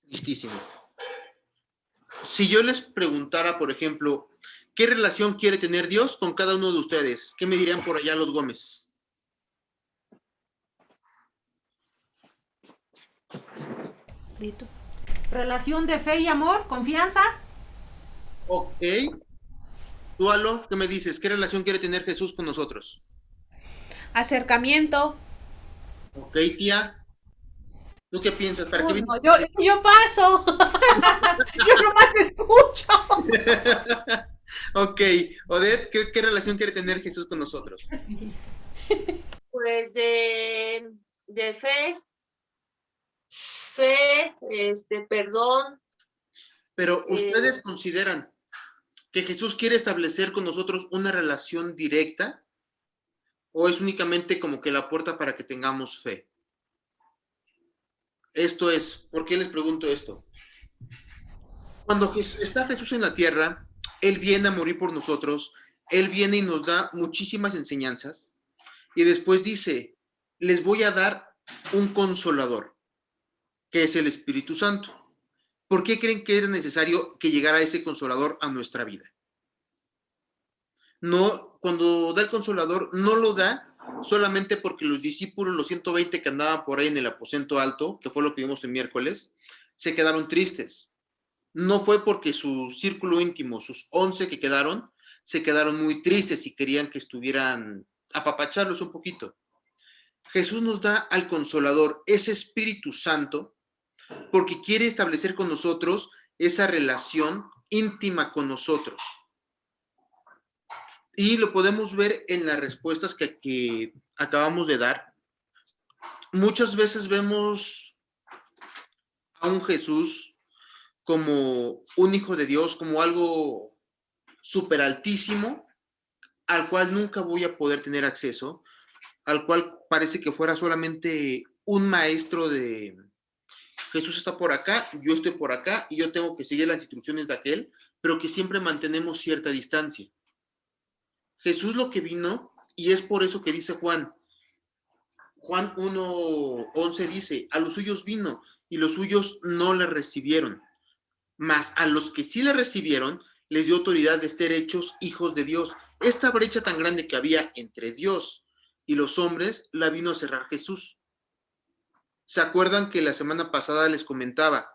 Listísimo. Si yo les preguntara, por ejemplo, ¿qué relación quiere tener Dios con cada uno de ustedes? ¿Qué me dirían por allá los Gómez? Dito. Relación de fe y amor, confianza. Ok. Tú, Alo, ¿qué me dices? ¿Qué relación quiere tener Jesús con nosotros? Acercamiento. Ok, tía. ¿Tú qué piensas? ¿Para qué Uy, vino? no, yo paso. Yo nomás escucho. Ok. Odette, ¿qué relación quiere tener Jesús con nosotros? Pues de fe, perdón. Pero ¿ustedes consideran que Jesús quiere establecer con nosotros una relación directa o es únicamente como que la puerta para que tengamos fe? Esto es, ¿por qué les pregunto esto? Cuando está Jesús en la tierra, Él viene a morir por nosotros, Él viene y nos da muchísimas enseñanzas y después dice, les voy a dar un consolador, que es el Espíritu Santo. ¿Por qué creen que era necesario que llegara ese consolador a nuestra vida? No, cuando da el consolador, no lo da solamente porque los discípulos, los 120 que andaban por ahí en el aposento alto, que fue lo que vimos el miércoles, se quedaron tristes. No fue porque su círculo íntimo, sus 11 que quedaron, se quedaron muy tristes y querían que estuvieran, apapacharlos un poquito. Jesús nos da al consolador, ese Espíritu Santo, porque quiere establecer con nosotros esa relación íntima con nosotros. Y lo podemos ver en las respuestas que acabamos de dar. Muchas veces vemos a un Jesús como un hijo de Dios, como algo súper altísimo, al cual nunca voy a poder tener acceso, al cual parece que fuera solamente un maestro de Jesús está por acá, yo estoy por acá y yo tengo que seguir las instrucciones de aquel, pero que siempre mantenemos cierta distancia. Jesús lo que vino, y es por eso que dice Juan 1:11 dice, a los suyos vino y los suyos no le recibieron, mas a los que sí le recibieron les dio autoridad de ser hechos hijos de Dios. Esta brecha tan grande que había entre Dios y los hombres la vino a cerrar Jesús. ¿Se acuerdan que la semana pasada les comentaba?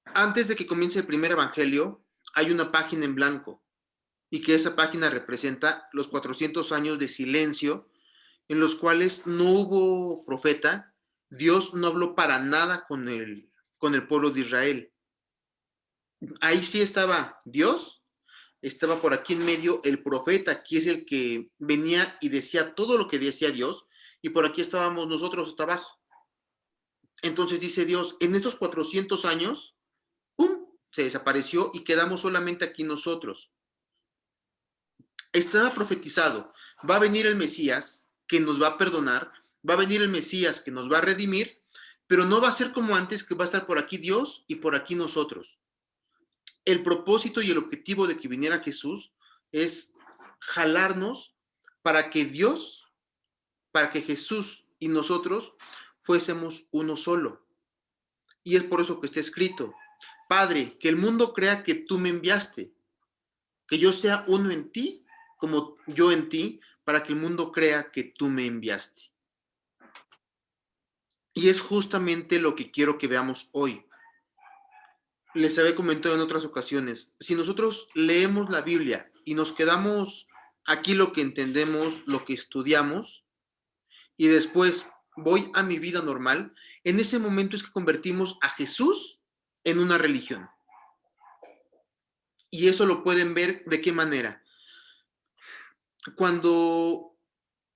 Antes de que comience el primer evangelio, hay una página en blanco y que esa página representa los 400 años de silencio en los cuales no hubo profeta, Dios no habló para nada con el pueblo de Israel. Ahí sí estaba Dios, estaba por aquí en medio el profeta, que es el que venía y decía todo lo que decía Dios, y por aquí estábamos nosotros hasta abajo. Entonces dice Dios, en estos 400 años, ¡pum!, se desapareció y quedamos solamente aquí nosotros. Estaba profetizado, va a venir el Mesías que nos va a perdonar, va a venir el Mesías que nos va a redimir, pero no va a ser como antes, que va a estar por aquí Dios y por aquí nosotros. El propósito y el objetivo de que viniera Jesús es jalarnos para que Dios, para que Jesús y nosotros fuésemos uno solo. Y es por eso que está escrito, Padre, que el mundo crea que tú me enviaste, que yo sea uno en ti, como yo en ti, para que el mundo crea que tú me enviaste. Y es justamente lo que quiero que veamos hoy. Les había comentado en otras ocasiones, si nosotros leemos la Biblia y nos quedamos aquí lo que entendemos, lo que estudiamos, y después voy a mi vida normal, en ese momento es que convertimos a Jesús en una religión. Y eso lo pueden ver de qué manera. Cuando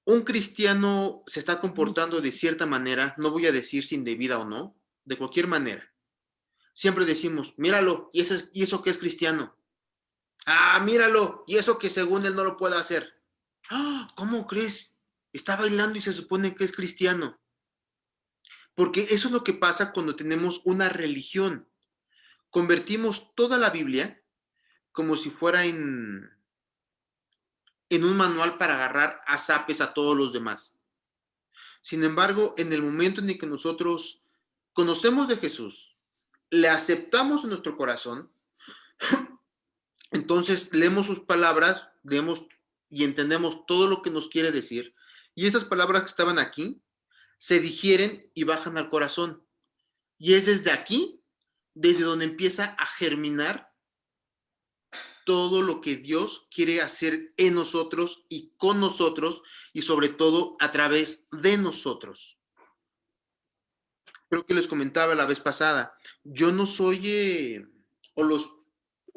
un cristiano se está comportando de cierta manera, no voy a decir si indebida o no, de cualquier manera, siempre decimos, míralo, y eso que es cristiano. Ah, míralo, y eso que según él no lo puede hacer. Ah, ¿cómo crees? Está bailando y se supone que es cristiano. Porque eso es lo que pasa cuando tenemos una religión. Convertimos toda la Biblia como si fuera en un manual para agarrar a zapes a todos los demás. Sin embargo, en el momento en el que nosotros conocemos de Jesús, le aceptamos en nuestro corazón, entonces leemos sus palabras, leemos y entendemos todo lo que nos quiere decir, y esas palabras que estaban aquí se digieren y bajan al corazón. Y es desde aquí, desde donde empieza a germinar todo lo que Dios quiere hacer en nosotros y con nosotros, y sobre todo a través de nosotros. Creo que les comentaba la vez pasada, yo no soy, o los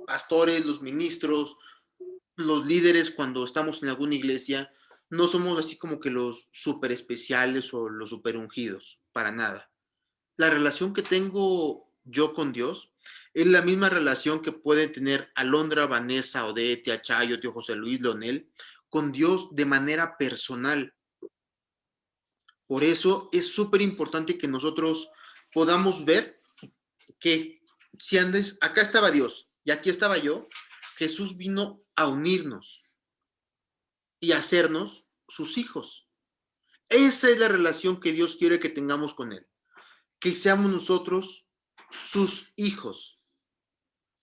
pastores, los ministros, los líderes cuando estamos en alguna iglesia, no somos así como que los súper especiales o los súper ungidos, para nada. La relación que tengo yo con Dios es la misma relación que pueden tener Alondra, Vanessa, Odette, Tía Chayo, Tío José Luis, Leonel, con Dios de manera personal. Por eso es súper importante que nosotros podamos ver que si andes, acá estaba Dios y aquí estaba yo, Jesús vino a unirnos y a hacernos sus hijos. Esa es la relación que Dios quiere que tengamos con Él, que seamos nosotros sus hijos.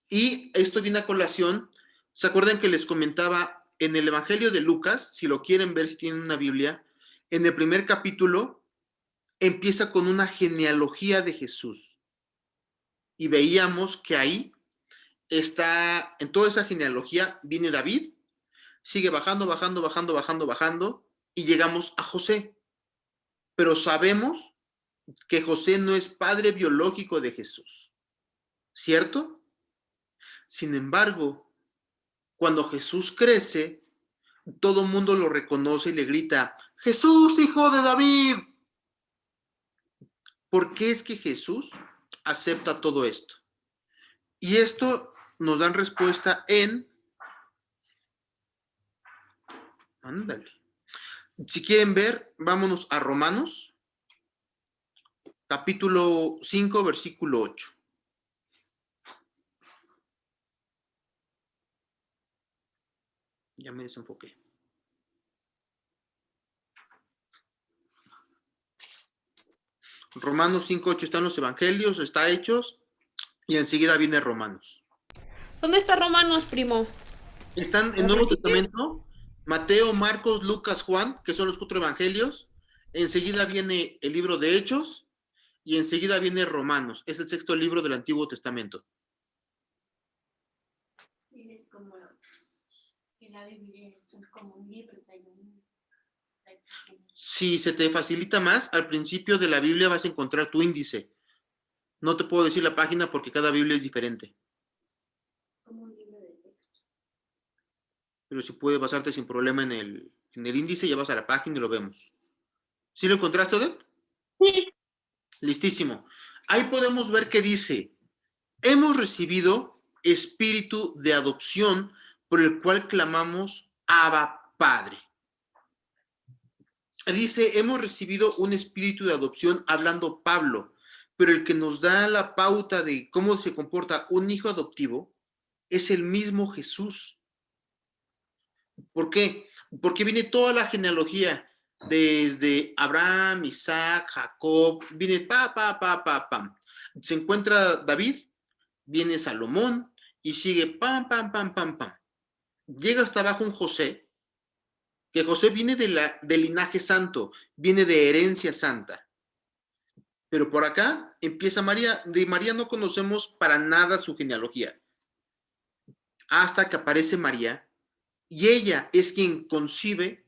Y esto viene a colación, ¿se acuerdan que les comentaba en el Evangelio de Lucas? Si lo quieren ver, si tienen una Biblia, en el primer capítulo empieza con una genealogía de Jesús. Y veíamos que ahí está, en toda esa genealogía viene David, sigue bajando, y llegamos a José. Pero sabemos que José no es padre biológico de Jesús, ¿cierto? Sin embargo, cuando Jesús crece, todo el mundo lo reconoce y le grita, ¡Jesús, hijo de David! ¿Por qué es que Jesús acepta todo esto? Y esto nos dan respuesta en... Ándale. Si quieren ver, vámonos a Romanos, capítulo 5, versículo 8. Ya me desenfoqué. Romanos 5:8 están los evangelios, está Hechos, y enseguida viene Romanos. ¿Dónde está Romanos, primo? Están en Nuevo Testamento, Mateo, Marcos, Lucas, Juan, que son los 4 evangelios. Enseguida viene el libro de Hechos, y enseguida viene Romanos. Es el 6º libro del Antiguo Testamento. Como en la Biblia son como un libro. Si se te facilita más, al principio de la Biblia vas a encontrar tu índice. No te puedo decir la página porque cada Biblia es diferente. Como un libro de texto. Pero si puedes basarte sin problema en el índice, ya vas a la página y lo vemos. ¿Sí lo encontraste, Odette? Sí. Listísimo. Ahí podemos ver que dice, hemos recibido espíritu de adopción por el cual clamamos Abba Padre. Dice, hemos recibido un espíritu de adopción, hablando Pablo, pero el que nos da la pauta de cómo se comporta un hijo adoptivo es el mismo Jesús. ¿Por qué? Porque viene toda la genealogía, desde Abraham, Isaac, Jacob, viene pam. Se encuentra David, viene Salomón, y sigue pam. Llega hasta abajo un José, que José viene del linaje santo, viene de herencia santa. Pero por acá empieza María. De María no conocemos para nada su genealogía. Hasta que aparece María, y ella es quien concibe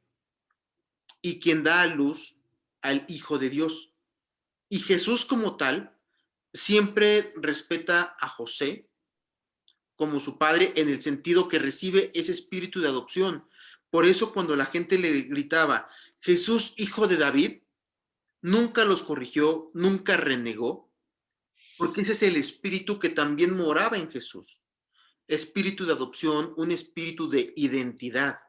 y quien da a luz al Hijo de Dios. Y Jesús como tal siempre respeta a José como su padre, en el sentido que recibe ese espíritu de adopción. Por eso cuando la gente le gritaba, Jesús, hijo de David, nunca los corrigió, nunca renegó, porque ese es el espíritu que también moraba en Jesús. Espíritu de adopción, un espíritu de identidad.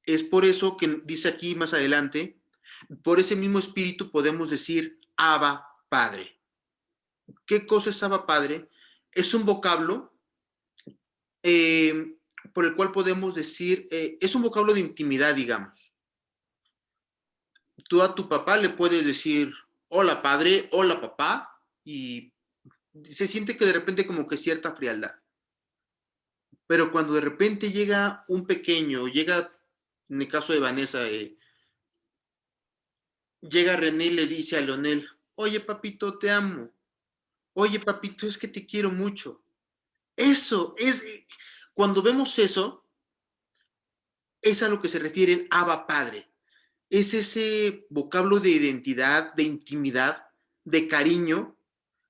Es por eso que dice aquí más adelante, por ese mismo espíritu podemos decir Abba Padre. ¿Qué cosa es Abba Padre? Es un vocablo por el cual podemos decir, es un vocablo de intimidad, digamos. Tú a tu papá le puedes decir hola padre, hola papá, y se siente que de repente como que cierta frialdad. Pero cuando de repente llega un pequeño, llega, en el caso de Vanessa, llega René y le dice a Leonel, oye papito, te amo. Oye papito, es que te quiero mucho. Eso es, cuando vemos eso, es a lo que se refiere Abba Padre. Es ese vocablo de identidad, de intimidad, de cariño,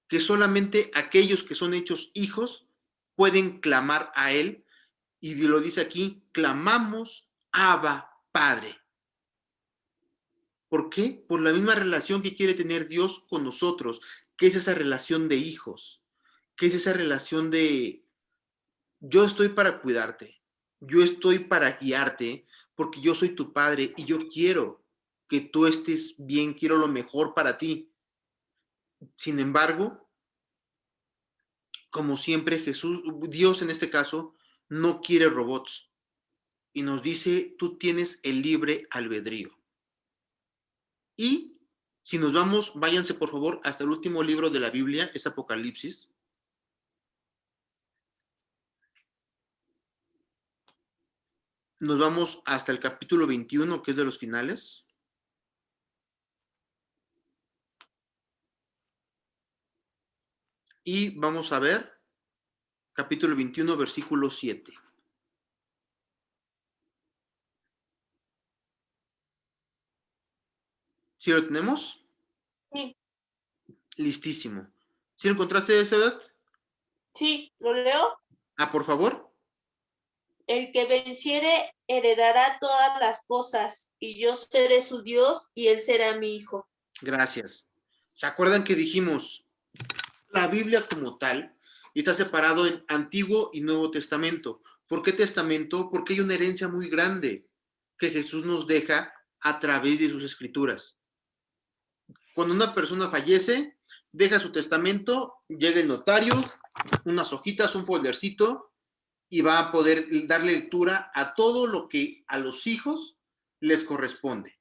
que solamente aquellos que son hechos hijos pueden clamar a Él. Y lo dice aquí, clamamos Abba Padre. ¿Por qué? Por la misma relación que quiere tener Dios con nosotros, que es esa relación de hijos, que es esa relación de yo estoy para cuidarte, yo estoy para guiarte, porque yo soy tu padre y yo quiero que tú estés bien, quiero lo mejor para ti. Sin embargo, como siempre, Jesús, Dios en este caso, no quiere robots y nos dice, tú tienes el libre albedrío. Y si nos vamos, váyanse por favor hasta el último libro de la Biblia, es Apocalipsis. Nos vamos hasta el capítulo 21, que es de los finales. Y vamos a ver capítulo 21, versículo 7. ¿Sí lo tenemos? Sí, Listísimo. ¿Sí lo encontraste, Sedat? sí, ¿lo leo? Ah, por favor. El que venciere heredará todas las cosas, y yo seré su Dios, y él será mi hijo. Gracias. ¿Se acuerdan que dijimos la Biblia como tal está separado en Antiguo y Nuevo Testamento? ¿Por qué Testamento? Porque hay una herencia muy grande que Jesús nos deja a través de sus escrituras. Cuando una persona fallece, deja su testamento, llega el notario, unas hojitas, un foldercito, y va a poder darle lectura a todo lo que a los hijos les corresponde.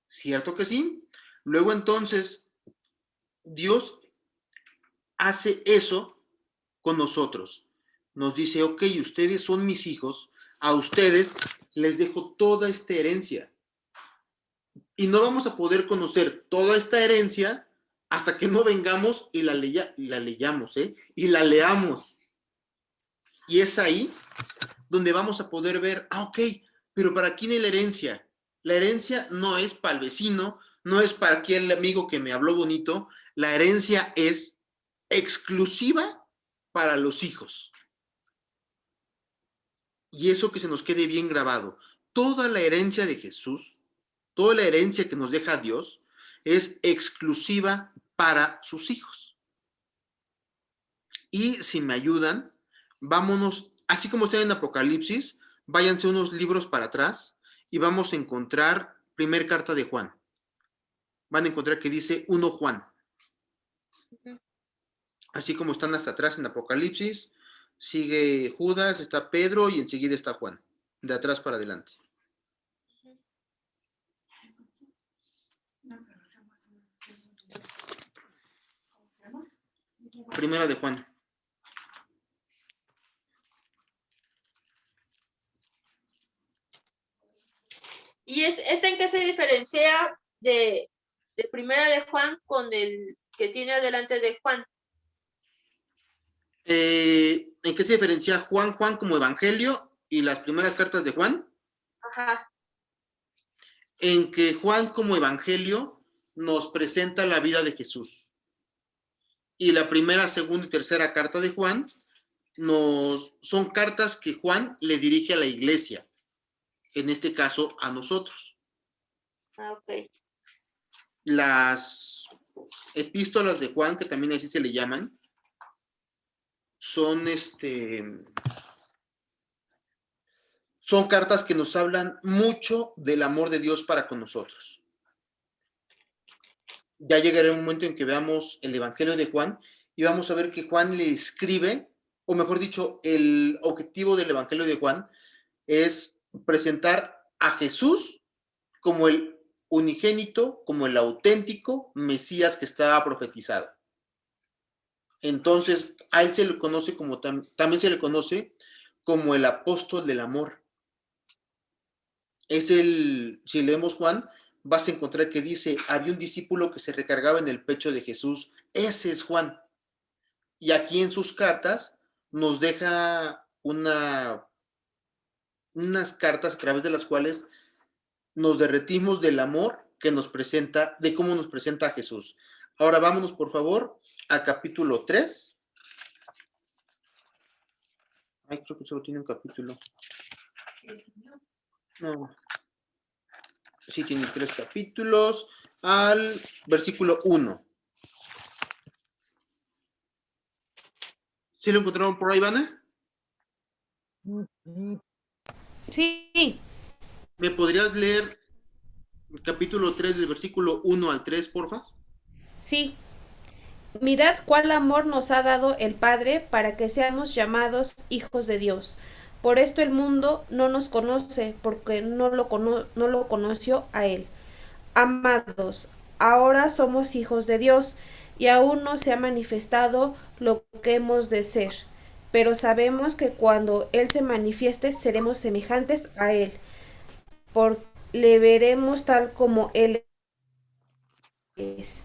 ¿Cierto que sí? Luego entonces, Dios hace eso con nosotros. Nos dice, ok, ustedes son mis hijos, a ustedes les dejo toda esta herencia. Y no vamos a poder conocer toda esta herencia hasta que no vengamos y la leyamos, y la leamos. Y es ahí donde vamos a poder ver, ok, pero ¿para quién es la herencia? La herencia no es para el vecino, no es para aquel amigo que me habló bonito, la herencia es exclusiva para los hijos. Y eso que se nos quede bien grabado, toda la herencia de Jesús, toda la herencia que nos deja Dios, es exclusiva para sus hijos. Y si me ayudan, vámonos, así como está en Apocalipsis, váyanse unos libros para atrás y vamos a encontrar primer carta de Juan. Van a encontrar que dice 1 Juan. Así como están hasta atrás en Apocalipsis, sigue Judas, está Pedro y enseguida está Juan, de atrás para adelante. Primera de Juan. ¿Y este en qué se diferencia de primera de Juan con el que tiene adelante de Juan? ¿En qué se diferencia Juan como evangelio y las primeras cartas de Juan? Ajá. En que Juan como evangelio nos presenta la vida de Jesús. Y la primera, segunda y tercera carta de Juan son cartas que Juan le dirige a la iglesia, en este caso a nosotros. Ah, ok. Las epístolas de Juan, que también así se le llaman, son cartas que nos hablan mucho del amor de Dios para con nosotros. Ya llegará un momento en que veamos el Evangelio de Juan y vamos a ver que Juan le escribe, o mejor dicho, el objetivo del Evangelio de Juan es presentar a Jesús como el unigénito, como el auténtico Mesías que estaba profetizado. Entonces, a él se le conoce como, también se le conoce como el apóstol del amor. Si leemos Juan, vas a encontrar que dice, había un discípulo que se recargaba en el pecho de Jesús. Ese es Juan. Y aquí en sus cartas nos deja unas cartas a través de las cuales nos derretimos del amor que nos presenta, de cómo nos presenta a Jesús. Ahora vámonos, por favor, al capítulo 3. Ay, creo que solo tiene un capítulo. No. Sí, tiene 3 capítulos. Al versículo 1. ¿Sí lo encontraron por ahí, Vane? Sí, ¿Me podrías leer el capítulo 3 del versículo 1 al 3, porfa? sí. Mirad cuál amor nos ha dado el Padre para que seamos llamados hijos de Dios. Por esto el mundo no nos conoce, porque no lo conoció a Él. Amados, ahora somos hijos de Dios, y aún no se ha manifestado lo que hemos de ser. Pero sabemos que cuando Él se manifieste, seremos semejantes a Él, porque le veremos tal como Él es.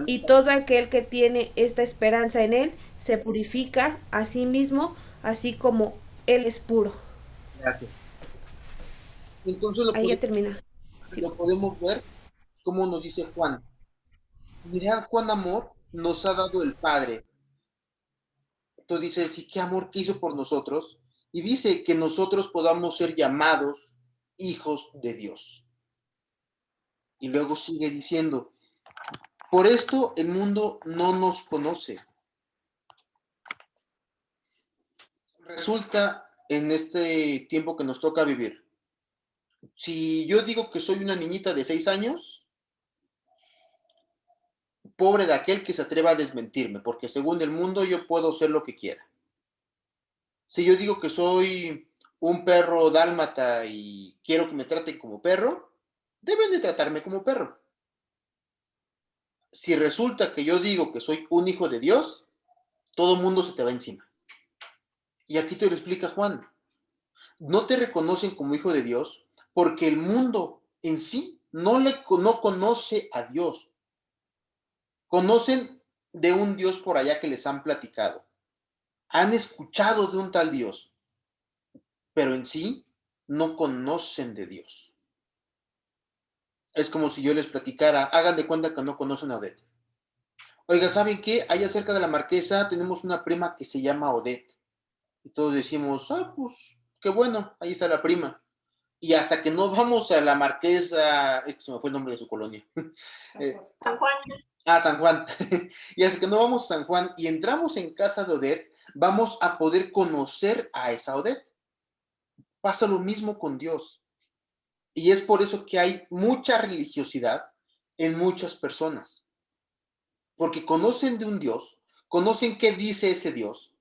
Y todo aquel que tiene esta esperanza en Él se purifica a sí mismo, así como Él es puro. Gracias. Entonces Ahí ya termina. lo podemos ver como nos dice Juan. Mirad cuán amor nos ha dado el Padre. Entonces dice, sí, qué amor que hizo por nosotros. Y dice que nosotros podamos ser llamados hijos de Dios. Y luego sigue diciendo, por esto el mundo no nos conoce. Resulta en este tiempo que nos toca vivir. Si yo digo que soy una niñita de 6 años, pobre de aquel que se atreva a desmentirme, porque según el mundo yo puedo ser lo que quiera. Si yo digo que soy un perro dálmata y quiero que me traten como perro, deben de tratarme como perro. Si resulta que yo digo que soy un hijo de Dios, todo el mundo se te va encima. Y aquí te lo explica Juan. No te reconocen como hijo de Dios porque el mundo en sí no conoce a Dios. Conocen de un Dios por allá que les han platicado. Han escuchado de un tal Dios, pero en sí no conocen de Dios. Es como si yo les platicara, hagan de cuenta que no conocen a Odette. Oiga, ¿saben qué? Allá cerca de la Marquesa tenemos una prima que se llama Odette. Y todos decimos, pues, qué bueno, ahí está la prima. Y hasta que no vamos a la Marquesa, es que se me fue el nombre de su colonia. San Juan. San Juan. Y hasta que no vamos a San Juan y entramos en casa de Odette, vamos a poder conocer a esa Odette. Pasa lo mismo con Dios. Y es por eso que hay mucha religiosidad en muchas personas. Porque conocen de un Dios, conocen qué dice ese Dios,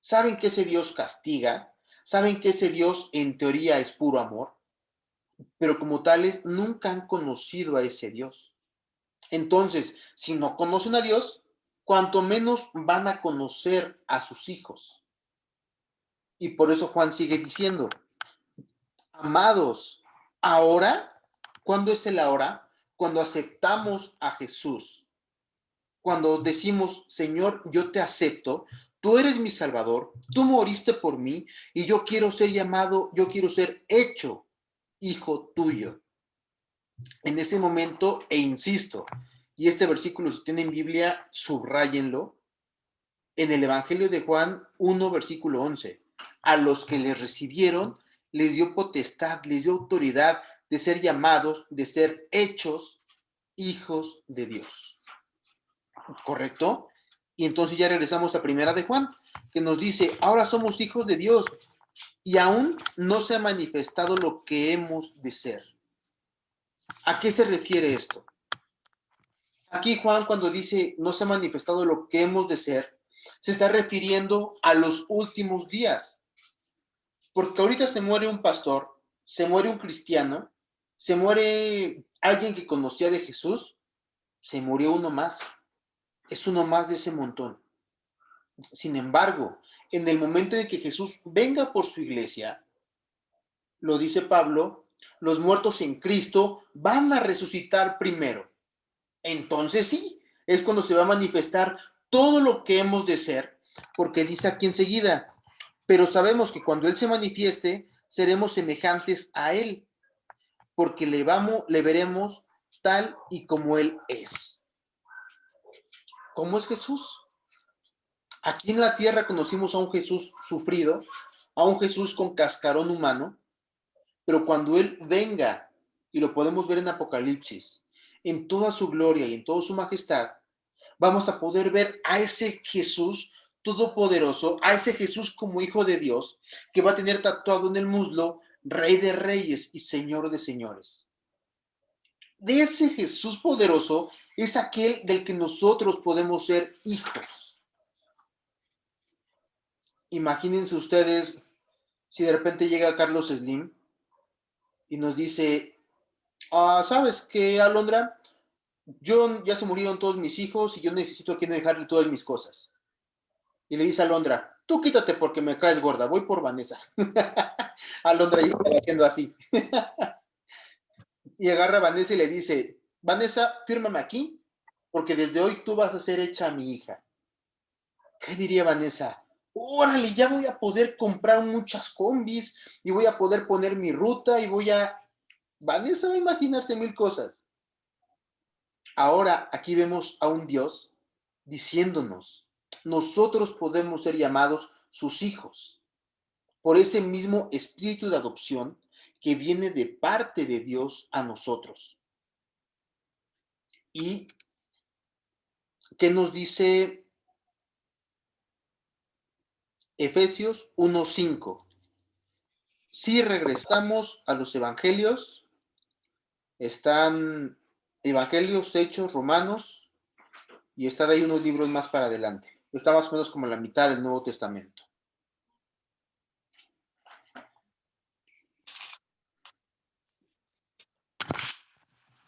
saben que ese Dios castiga, saben que ese Dios en teoría es puro amor, pero como tales nunca han conocido a ese Dios. Entonces, si no conocen a Dios, cuanto menos van a conocer a sus hijos. Y por eso Juan sigue diciendo, amados, ahora, ¿cuándo es el ahora? Cuando aceptamos a Jesús. Cuando decimos, Señor, yo te acepto, tú eres mi Salvador, tú moriste por mí y yo quiero ser llamado, yo quiero ser hecho hijo tuyo. En ese momento, e insisto, y este versículo si tienen Biblia, subráyenlo, en el Evangelio de Juan 1, versículo 11, a los que les recibieron, les dio potestad, les dio autoridad de ser llamados, de ser hechos hijos de Dios. ¿Correcto? Y entonces ya regresamos a primera de Juan, que nos dice, ahora somos hijos de Dios y aún no se ha manifestado lo que hemos de ser. ¿A qué se refiere esto? Aquí Juan cuando dice no se ha manifestado lo que hemos de ser, se está refiriendo a los últimos días. Porque ahorita se muere un pastor, se muere un cristiano, se muere alguien que conocía de Jesús, se murió uno más. Es uno más de ese montón. Sin embargo, en el momento en que Jesús venga por su iglesia, lo dice Pablo, los muertos en Cristo van a resucitar primero. Entonces sí, es cuando se va a manifestar todo lo que hemos de ser, porque dice aquí enseguida, pero sabemos que cuando Él se manifieste, seremos semejantes a Él, porque le veremos tal y como Él es. ¿Cómo es Jesús? Aquí en la tierra conocimos a un Jesús sufrido, a un Jesús con cascarón humano, pero cuando Él venga, y lo podemos ver en Apocalipsis, en toda su gloria y en toda su majestad, vamos a poder ver a ese Jesús todopoderoso, a ese Jesús como Hijo de Dios, que va a tener tatuado en el muslo Rey de Reyes y Señor de Señores. De ese Jesús poderoso es aquel del que nosotros podemos ser hijos. Imagínense ustedes si de repente llega Carlos Slim y nos dice, ¿sabes qué, Alondra? Ya se murieron todos mis hijos y yo necesito a quien dejarle todas mis cosas. Y le dice a Alondra, tú quítate porque me caes gorda, voy por Vanessa. Alondra ya estaba haciendo así. Y agarra a Vanessa y le dice, Vanessa, fírmame aquí, porque desde hoy tú vas a ser hecha mi hija. ¿Qué diría Vanessa? Órale, ya voy a poder comprar muchas combis y voy a poder poner mi ruta y Vanessa va a imaginarse mil cosas. Ahora aquí vemos a un Dios diciéndonos, nosotros podemos ser llamados sus hijos por ese mismo espíritu de adopción que viene de parte de Dios a nosotros. ¿Y qué nos dice Efesios 1:5? Si regresamos a los evangelios, están Evangelios, Hechos, Romanos, y están ahí unos libros más para adelante. Está más o menos como la mitad del Nuevo Testamento.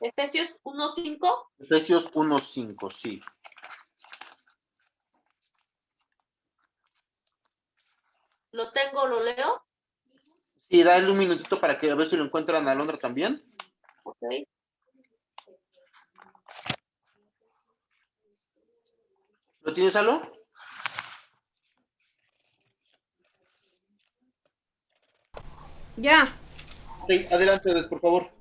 Efesios 1:5. Efesios 1:5, sí. Lo tengo, lo leo. Sí, dale un minutito para que a ver si lo encuentran a Alondra también. Ok. ¿Lo tienes, Alo? Ya. Ok, adelante, por favor.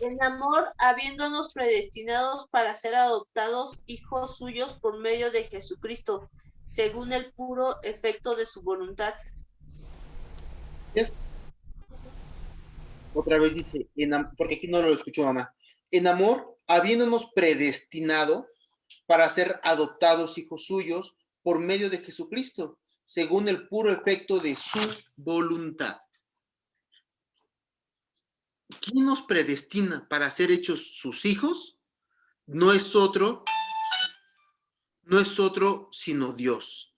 En amor, habiéndonos predestinados para ser adoptados hijos suyos por medio de Jesucristo, según el puro efecto de su voluntad. ¿Yes? Otra vez dice, porque aquí no lo escuchó mamá. En amor, habiéndonos predestinado para ser adoptados hijos suyos por medio de Jesucristo, según el puro efecto de su voluntad. ¿Quién nos predestina para ser hechos sus hijos? No es otro sino Dios.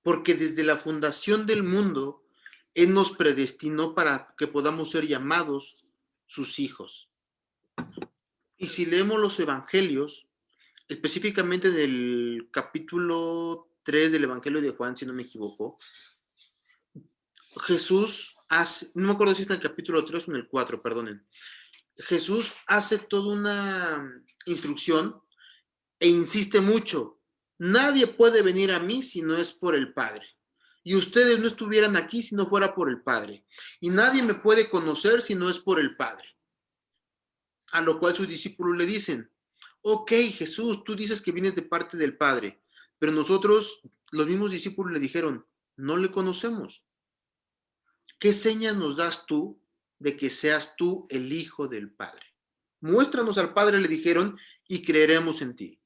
Porque desde la fundación del mundo, Él nos predestinó para que podamos ser llamados sus hijos. Y si leemos los evangelios, específicamente del capítulo 3 del Evangelio de Juan, si no me equivoco, Jesús hace, no me acuerdo si está en el capítulo 3 o en el 4, perdonen. Jesús hace toda una instrucción e insiste mucho. Nadie puede venir a mí si no es por el Padre. Y ustedes no estuvieran aquí si no fuera por el Padre. Y nadie me puede conocer si no es por el Padre. A lo cual sus discípulos le dicen, ok, Jesús, tú dices que vienes de parte del Padre, pero nosotros, los mismos discípulos le dijeron, no le conocemos. ¿Qué señas nos das tú de que seas tú el Hijo del Padre? Muéstranos al Padre, le dijeron, y creeremos en ti.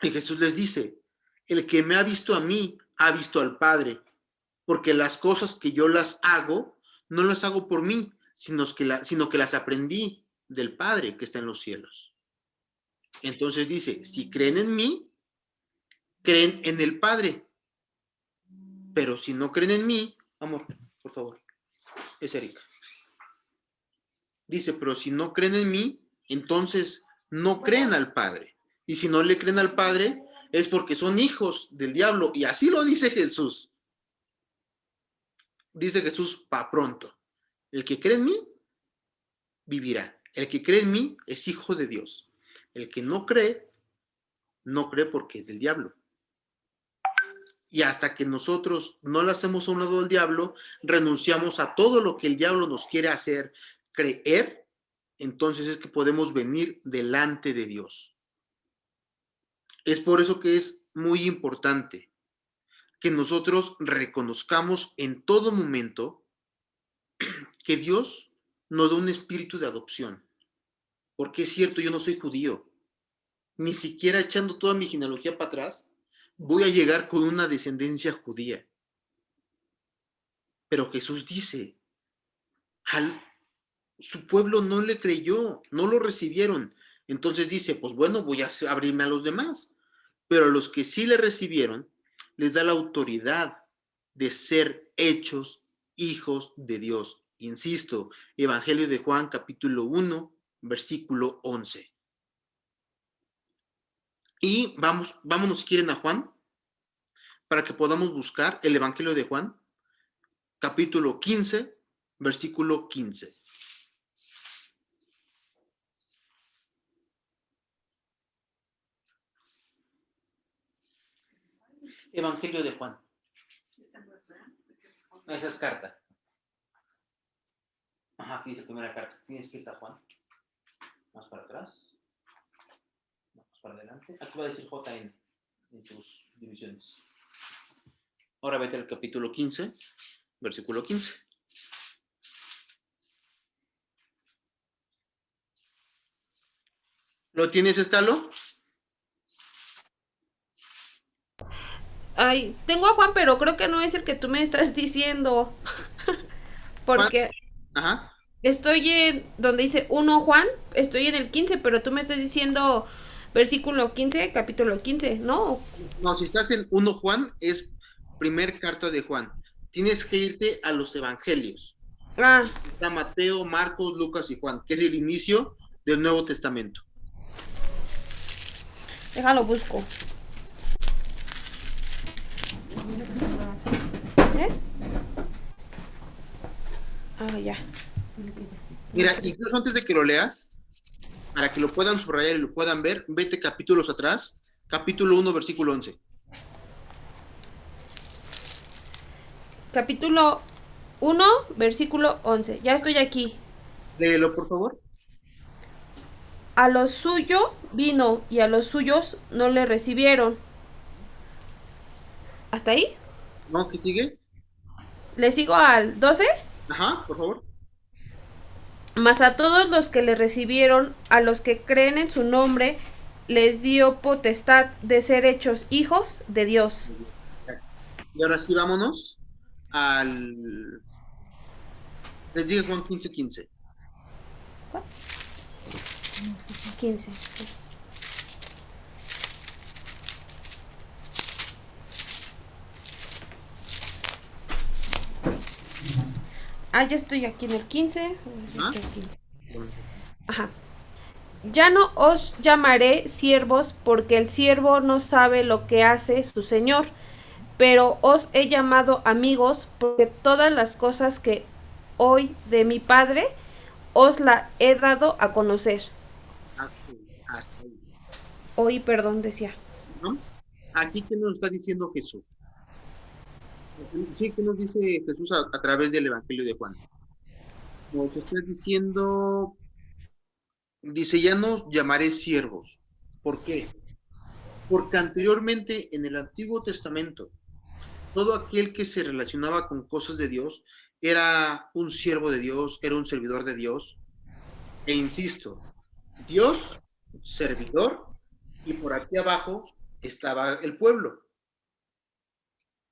Y Jesús les dice, el que me ha visto a mí, ha visto al Padre, porque las cosas que yo las hago, no las hago por mí, sino que las aprendí del Padre que está en los cielos. Entonces dice, si creen en mí, creen en el Padre. Pero si no creen en mí, amor, por favor, es Erika. Dice, pero si no creen en mí, entonces no creen al Padre. Y si no le creen al Padre, es porque son hijos del diablo. Y así lo dice Jesús. Dice Jesús, pa' pronto. El que cree en mí, vivirá. El que cree en mí es hijo de Dios. El que no cree porque es del diablo. Y hasta que nosotros no le hacemos a un lado al diablo, renunciamos a todo lo que el diablo nos quiere hacer creer, entonces es que podemos venir delante de Dios. Es por eso que es muy importante que nosotros reconozcamos en todo momento que Dios nos da un espíritu de adopción. Porque es cierto, yo no soy judío. Ni siquiera echando toda mi genealogía para atrás, voy a llegar con una descendencia judía. Pero Jesús dice, su pueblo no le creyó, no lo recibieron. Entonces dice, pues bueno, voy a abrirme a los demás. Pero a los que sí le recibieron, les da la autoridad de ser hechos hijos de Dios. Insisto, Evangelio de Juan, capítulo 1, versículo 11. Y vámonos si quieren a Juan, para que podamos buscar el Evangelio de Juan, capítulo 15, versículo 15. Evangelio de Juan. Esa es carta. Ajá, aquí dice primera carta. Tienes que ir a Juan. Más para atrás. Más para adelante. Aquí va a decir JN en sus divisiones. Ahora vete al capítulo 15, versículo 15. ¿Lo tienes, Estalo? Ay, tengo a Juan, pero creo que no es el que tú me estás diciendo. Porque Ajá. estoy en donde dice 1 Juan, estoy en el 15, pero tú me estás diciendo versículo 15, capítulo 15, ¿no? No, si estás en 1 Juan, es primer carta de Juan. Tienes que irte a los evangelios. Ah, Está Mateo, Marcos, Lucas y Juan, que es el inicio del Nuevo Testamento. déjalo busco. ¿Eh? Ah, ya. Mira, incluso antes de que lo leas, para que lo puedan subrayar y lo puedan ver, vete capítulos atrás, capítulo 1, versículo 11. Capítulo 1, versículo 11. Ya estoy aquí. Léelo, por favor. A lo suyo vino y a los suyos no le recibieron. ¿Hasta ahí? ¿No? ¿Qué sigue? ¿Le sigo al 12? Ajá, por favor. Mas a todos los que le recibieron, a los que creen en su nombre, les dio potestad de ser hechos hijos de Dios. Y ahora sí, vámonos al... Les digo Juan 15, 15. 15. Ah, ya estoy aquí en el 15. ¿Ah? Este, 15. Ajá. Ya no os llamaré siervos, porque el siervo no sabe lo que hace su señor, pero os he llamado amigos, porque todas las cosas que oí de mi Padre os la he dado a conocer. Hasta ahí, Oí, perdón, decía. ¿no? Aquí, ¿qué nos está diciendo Jesús? Sí, ¿qué nos dice Jesús a través del Evangelio de Juan? Nos está diciendo, dice, ya no os llamaré siervos. ¿Por qué? Porque anteriormente en el Antiguo Testamento, todo aquel que se relacionaba con cosas de Dios era un siervo de Dios, era un servidor de Dios. E insisto, Dios, servidor, y por aquí abajo estaba el pueblo.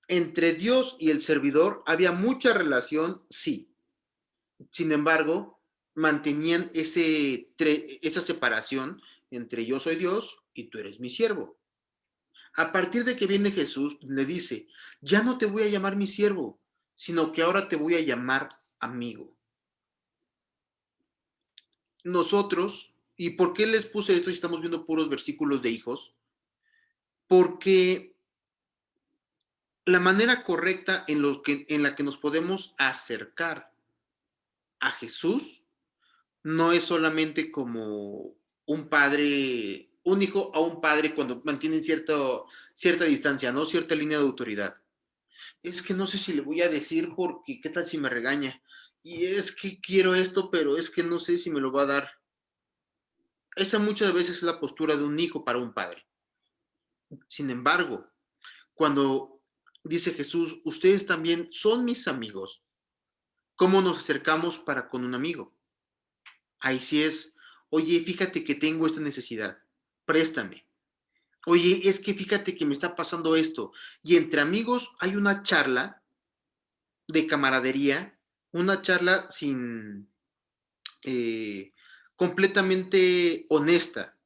Entre Dios y el servidor había mucha relación, sí. Sin embargo, mantenían esa separación entre yo soy Dios y tú eres mi siervo. A partir de que viene Jesús, le dice, ya no te voy a llamar mi siervo, sino que ahora te voy a llamar amigo. nosotros, ¿y por qué les puse esto si estamos viendo puros versículos de hijos? Porque la manera correcta en la que nos podemos acercar a Jesús no es solamente como un padre, un hijo a un padre cuando mantienen cierta distancia, ¿no? Cierta línea de autoridad. Es que no sé si le voy a decir porque qué tal si me regaña. Y es que quiero esto, pero es que no sé si me lo va a dar. Esa muchas veces es la postura de un hijo para un padre. Sin embargo, cuando dice Jesús, ustedes también son mis amigos, ¿cómo nos acercamos para con un amigo? Ahí sí es, oye, fíjate que tengo esta necesidad, préstame. Oye, es que fíjate que me está pasando esto. Y entre amigos hay una charla de camaradería, una charla sin completamente honesta.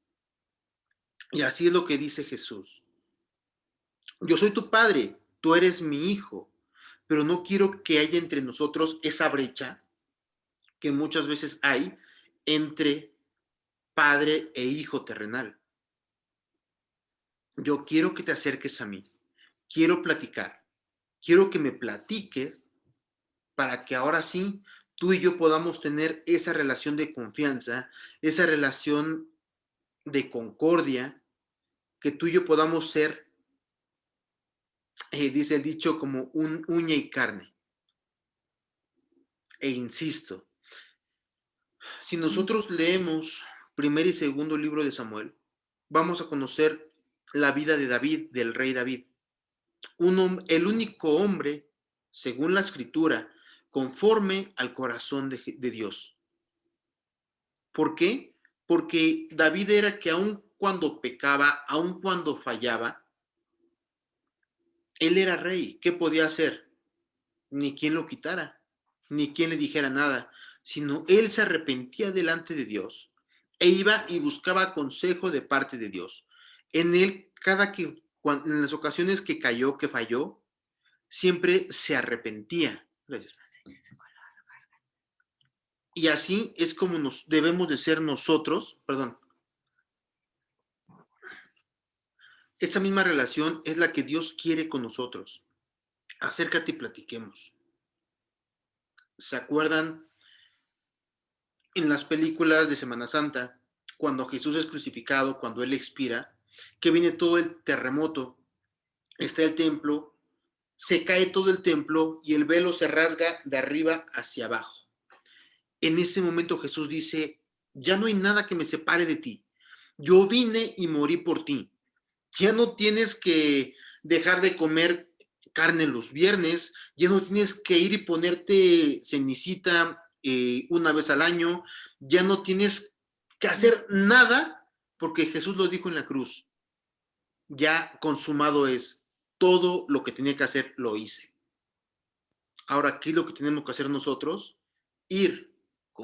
Y así es lo que dice Jesús. Yo soy tu padre, tú eres mi hijo, pero no quiero que haya entre nosotros esa brecha que muchas veces hay entre padre e hijo terrenal. Yo quiero que te acerques a mí, quiero platicar, quiero que me platiques para que ahora sí tú y yo podamos tener esa relación de confianza, esa relación de concordia, que tú y yo podamos ser, dice el dicho, como un uña y carne. E insisto, si nosotros leemos primer y segundo libro de Samuel, vamos a conocer la vida de David, del rey David. El único hombre, según la escritura, conforme al corazón de Dios. ¿Por qué? Porque David era que aun cuando pecaba, aun cuando fallaba, él era rey. ¿Qué podía hacer? Ni quien lo quitara, ni quien le dijera nada, sino él se arrepentía delante de Dios e iba y buscaba consejo de parte de Dios. En él, en las ocasiones que cayó, que falló, siempre se arrepentía. Gracias. Y así es como nos debemos de ser nosotros, perdón. Esta misma relación es la que Dios quiere con nosotros. Acércate y platiquemos. ¿Se acuerdan en las películas de Semana Santa, cuando Jesús es crucificado, cuando Él expira, que viene todo el terremoto, está el templo, se cae todo el templo y el velo se rasga de arriba hacia abajo? En ese momento Jesús dice, ya no hay nada que me separe de ti. Yo vine y morí por ti. Ya no tienes que dejar de comer carne los viernes, ya no tienes que ir y ponerte cenicita una vez al año, ya no tienes que hacer nada, porque Jesús lo dijo en la cruz, ya consumado es, todo lo que tenía que hacer lo hice. Ahora, ¿qué es lo que tenemos que hacer nosotros? Ir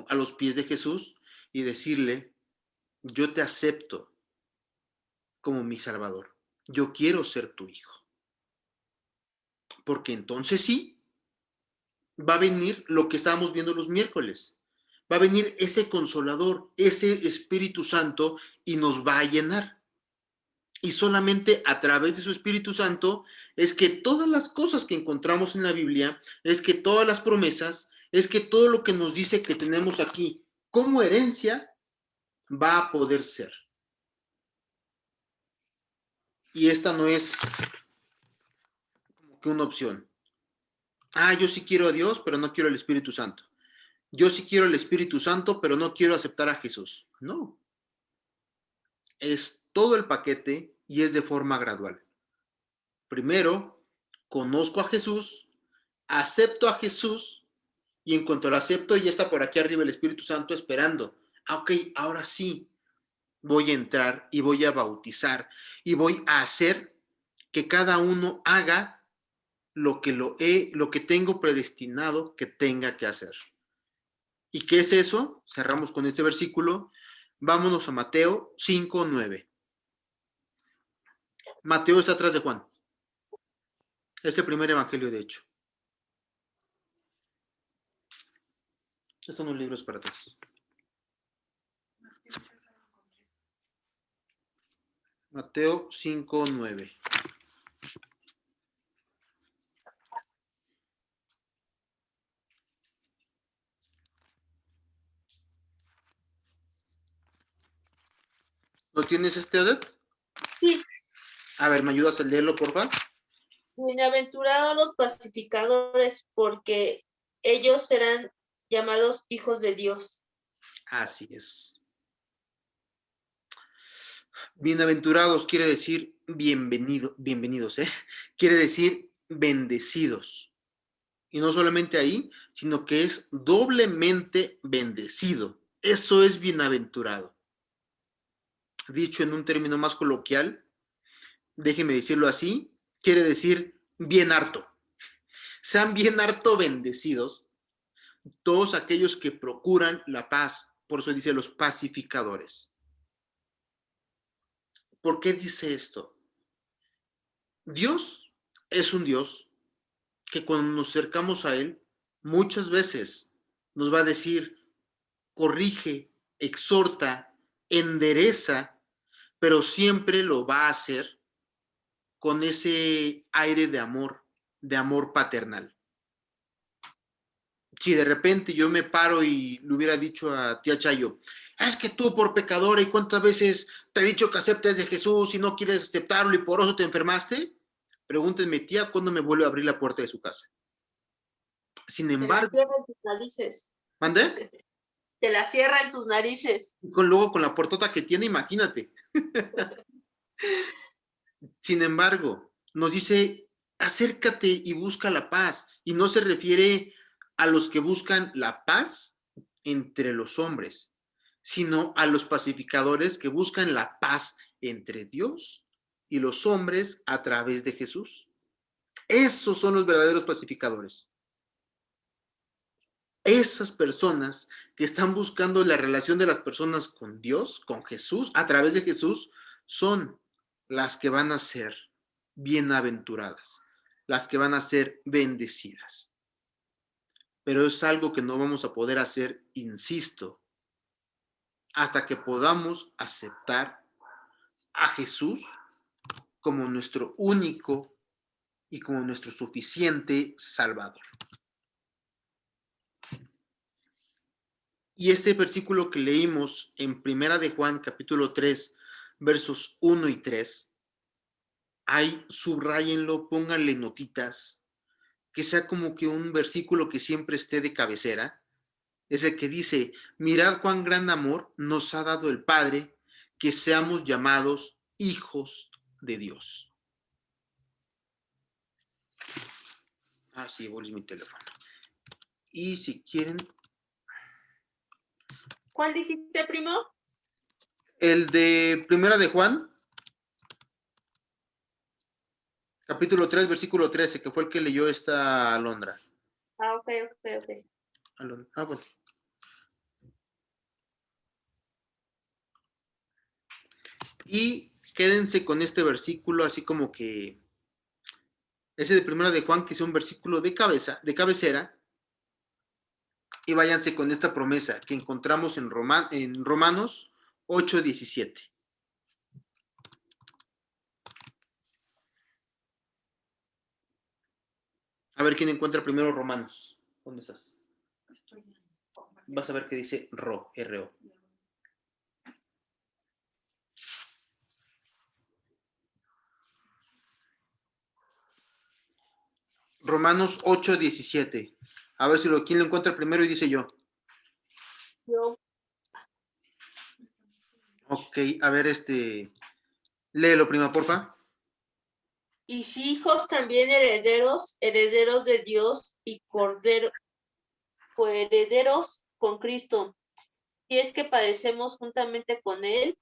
a los pies de Jesús y decirle, yo te acepto como mi Salvador, yo quiero ser tu hijo. Porque entonces sí, va a venir lo que estábamos viendo los miércoles. Va a venir ese consolador, ese Espíritu Santo y nos va a llenar. Y solamente a través de su Espíritu Santo es que todas las cosas que encontramos en la Biblia, es que todas las promesas, es que todo lo que nos dice que tenemos aquí como herencia va a poder ser. Y esta no es como que una opción. Yo sí quiero a Dios, pero no quiero el Espíritu Santo. Yo sí quiero el Espíritu Santo, pero no quiero aceptar a Jesús. No. Es todo el paquete y es de forma gradual. Primero, conozco a Jesús, acepto a Jesús y en cuanto lo acepto ya está por aquí arriba el Espíritu Santo esperando. Ok, ahora sí voy a entrar y voy a bautizar y voy a hacer que cada uno haga lo que tengo predestinado que tenga que hacer. ¿Y qué es eso? Cerramos con este versículo. Vámonos a Mateo 5:9. Mateo está atrás de Juan. Es el primer evangelio, de hecho. Estos son los libros para todos. Mateo 5:9. ¿Lo tienes, Odette? Sí. A ver, ¿me ayudas a leerlo, porfa? Bienaventurados los pacificadores, porque ellos serán llamados hijos de Dios. Así es. Bienaventurados quiere decir bienvenidos, ¿eh? Quiere decir bendecidos. Y no solamente ahí, sino que es doblemente bendecido. Eso es bienaventurado. Dicho en un término más coloquial, déjeme decirlo así, quiere decir bien harto. Sean bien harto bendecidos todos aquellos que procuran la paz. Por eso dice los pacificadores. ¿Por qué dice esto? Dios es un Dios que cuando nos acercamos a Él, muchas veces nos va a decir, corrige, exhorta, endereza, pero siempre lo va a hacer con ese aire de amor paternal. Si de repente yo me paro y le hubiera dicho a tía Chayo, es que tú por pecadora y cuántas veces te he dicho que aceptes de Jesús y no quieres aceptarlo y por eso te enfermaste, pregúntenme, tía, ¿cuándo me vuelve a abrir la puerta de su casa? Sin Te la embargo, cierra en tus narices. ¿mandé? Te la cierra en tus narices. Luego con la puertota que tiene, imagínate. Sin embargo, nos dice, acércate y busca la paz. Y no se refiere a los que buscan la paz entre los hombres, sino a los pacificadores que buscan la paz entre Dios y los hombres a través de Jesús. Esos son los verdaderos pacificadores. Esas personas que están buscando la relación de las personas con Dios, con Jesús, a través de Jesús, son las que van a ser bienaventuradas, las que van a ser bendecidas. Pero es algo que no vamos a poder hacer, insisto, hasta que podamos aceptar a Jesús como nuestro único y como nuestro suficiente Salvador. Y este versículo que leímos en Primera de Juan, capítulo 3, versos 1 y 3, ahí subráyenlo, pónganle notitas, que sea como que un versículo que siempre esté de cabecera, es el que dice, mirad cuán gran amor nos ha dado el Padre, que seamos llamados hijos de Dios. Ah, sí, es mi teléfono. Y si quieren... ¿Cuál dijiste, primo? El de Primera de Juan, capítulo 3, versículo 13, que fue el que leyó esta Alondra. Ah, ok. Alondra. Ah, bueno. Y quédense con este versículo, así como que ese de Primera de Juan, que es un versículo de cabecera, y váyanse con esta promesa que encontramos en Romanos 8:17. A ver quién encuentra primero Romanos. ¿Dónde estás? Vas a ver que dice R-O. Romanos 8:17. A ver si quién lo encuentra primero y dice yo. Yo. Ok, a ver, léelo prima, porfa. Y si hijos también herederos de Dios y coherederos con Cristo, si es que padecemos juntamente con Él,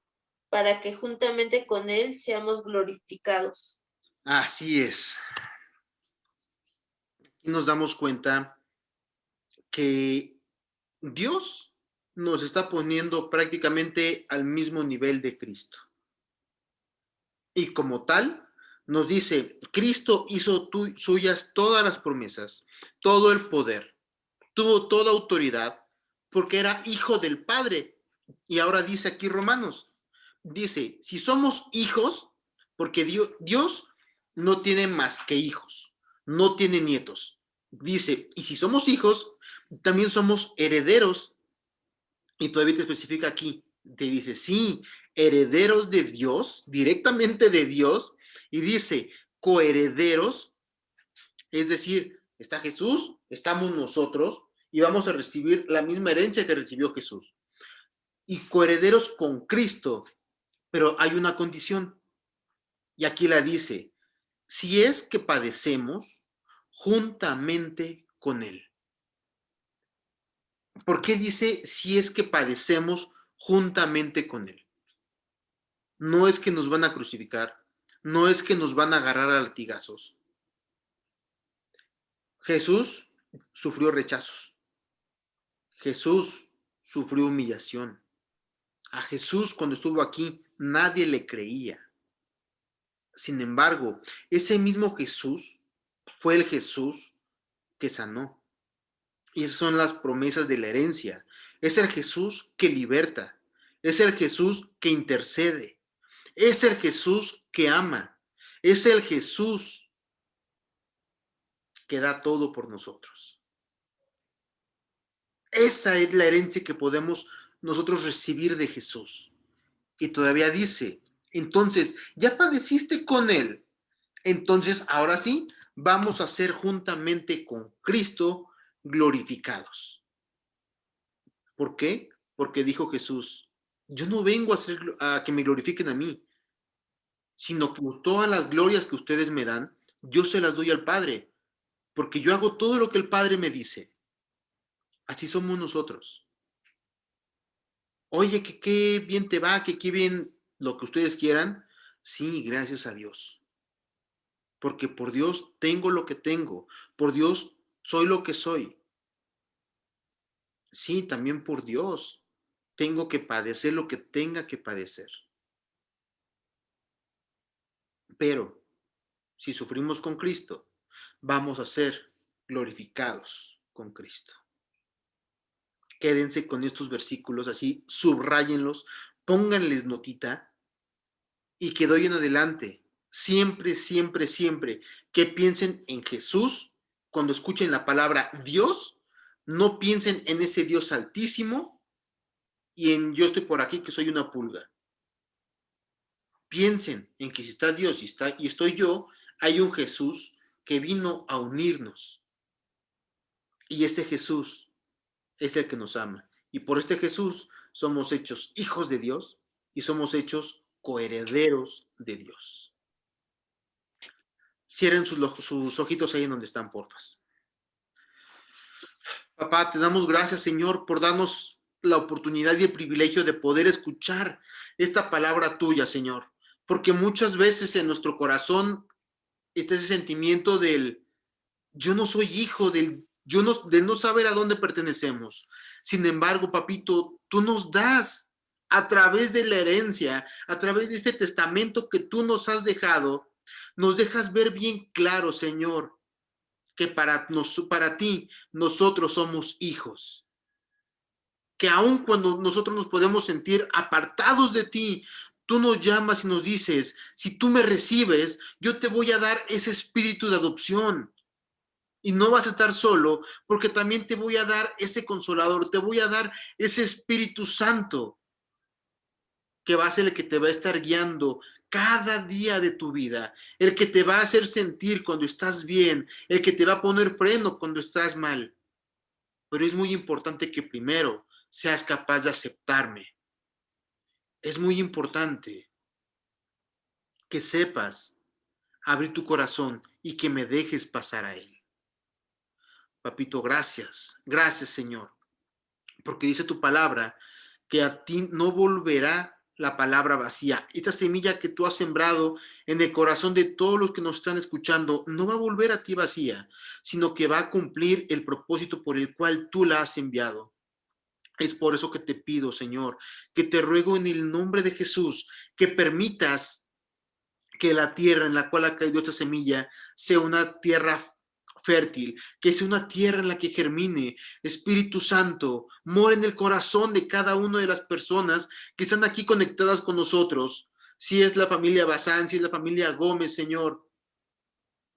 para que juntamente con Él seamos glorificados. Así es. Aquí nos damos cuenta que Dios nos está poniendo prácticamente al mismo nivel de Cristo. Y como tal, nos dice, Cristo hizo suyas todas las promesas, todo el poder, tuvo toda autoridad, porque era hijo del Padre. Y ahora dice aquí Romanos, dice, si somos hijos, porque Dios no tiene más que hijos, no tiene nietos. Dice, y si somos hijos, también somos herederos. Y todavía te especifica aquí, te dice, sí, herederos de Dios, directamente de Dios, y dice, coherederos, es decir, está Jesús, estamos nosotros, y vamos a recibir la misma herencia que recibió Jesús. Y coherederos con Cristo, pero hay una condición, y aquí la dice, si es que padecemos juntamente con Él. ¿Por qué dice si es que padecemos juntamente con Él? No es que nos van a crucificar, no es que nos van a agarrar a latigazos. Jesús sufrió rechazos. Jesús sufrió humillación. A Jesús cuando estuvo aquí nadie le creía. Sin embargo, ese mismo Jesús fue el Jesús que sanó. Y esas son las promesas de la herencia. Es el Jesús que liberta. Es el Jesús que intercede. Es el Jesús que ama. Es el Jesús que da todo por nosotros. Esa es la herencia que podemos nosotros recibir de Jesús. Y todavía dice, entonces, ya padeciste con Él. Entonces, ahora sí, vamos a ser juntamente con Cristo glorificados. ¿Por qué? Porque dijo Jesús, yo no vengo a que me glorifiquen a mí, sino que todas las glorias que ustedes me dan, yo se las doy al Padre, porque yo hago todo lo que el Padre me dice. Así somos nosotros. Oye, que qué bien te va, que qué bien lo que ustedes quieran. Sí, gracias a Dios. Porque por Dios tengo lo que tengo, por Dios soy lo que soy. Sí, también por Dios tengo que padecer lo que tenga que padecer. Pero si sufrimos con Cristo, vamos a ser glorificados con Cristo. Quédense con estos versículos así, subráyenlos, pónganles notita y que de hoy en adelante, siempre, siempre, siempre que piensen en Jesús, cuando escuchen la palabra Dios, no piensen en ese Dios altísimo y en yo estoy por aquí que soy una pulga. Piensen en que si está Dios y estoy yo, hay un Jesús que vino a unirnos. Y este Jesús es el que nos ama. Y por este Jesús somos hechos hijos de Dios y somos hechos coherederos de Dios. Cierren sus ojitos ahí en donde están, porfas. Papá, te damos gracias, Señor, por darnos la oportunidad y el privilegio de poder escuchar esta palabra tuya, Señor. Porque muchas veces en nuestro corazón está ese sentimiento del yo no soy hijo, del no saber a dónde pertenecemos. Sin embargo, papito, tú nos das a través de la herencia, a través de este testamento que tú nos has dejado, nos dejas ver bien claro, Señor, que para ti nosotros somos hijos. Que aun cuando nosotros nos podemos sentir apartados de ti, tú nos llamas y nos dices, si tú me recibes, yo te voy a dar ese espíritu de adopción. Y no vas a estar solo, porque también te voy a dar ese consolador, te voy a dar ese Espíritu Santo, que va a ser el que te va a estar guiando cada día de tu vida, el que te va a hacer sentir cuando estás bien, el que te va a poner freno cuando estás mal. Pero es muy importante que primero seas capaz de aceptarme. Es muy importante que sepas abrir tu corazón y que me dejes pasar a él. Papito, gracias, gracias, Señor, porque dice tu palabra que a ti no volverá la palabra vacía. Esta semilla que tú has sembrado en el corazón de todos los que nos están escuchando no va a volver a ti vacía, sino que va a cumplir el propósito por el cual tú la has enviado. Es por eso que te pido, Señor, que te ruego en el nombre de Jesús, que permitas que la tierra en la cual ha caído esta semilla sea una tierra fértil, que sea una tierra en la que germine. Espíritu Santo, mora en el corazón de cada una de las personas que están aquí conectadas con nosotros. Si es la familia Bazán, si es la familia Gómez, Señor,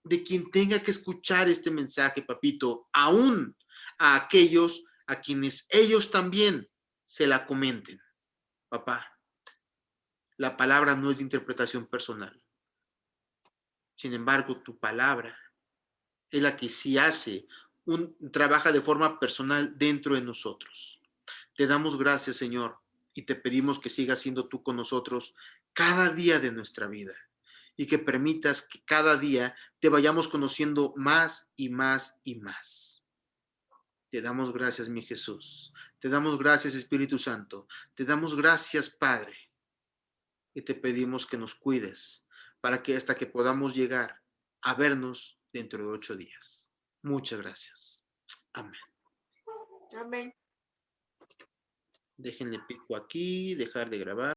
de quien tenga que escuchar este mensaje, papito, aún a aquellos a quienes ellos también se la comenten. Papá, la palabra no es de interpretación personal. Sin embargo, tu palabra es la que sí trabaja de forma personal dentro de nosotros. Te damos gracias, Señor, y te pedimos que sigas siendo tú con nosotros cada día de nuestra vida y que permitas que cada día te vayamos conociendo más y más y más. Te damos gracias, mi Jesús. Te damos gracias, Espíritu Santo. Te damos gracias, Padre. Y te pedimos que nos cuides para que hasta que podamos llegar a vernos dentro de 8 días. Muchas gracias. Amén. Amén. Déjenle pico aquí, dejar de grabar.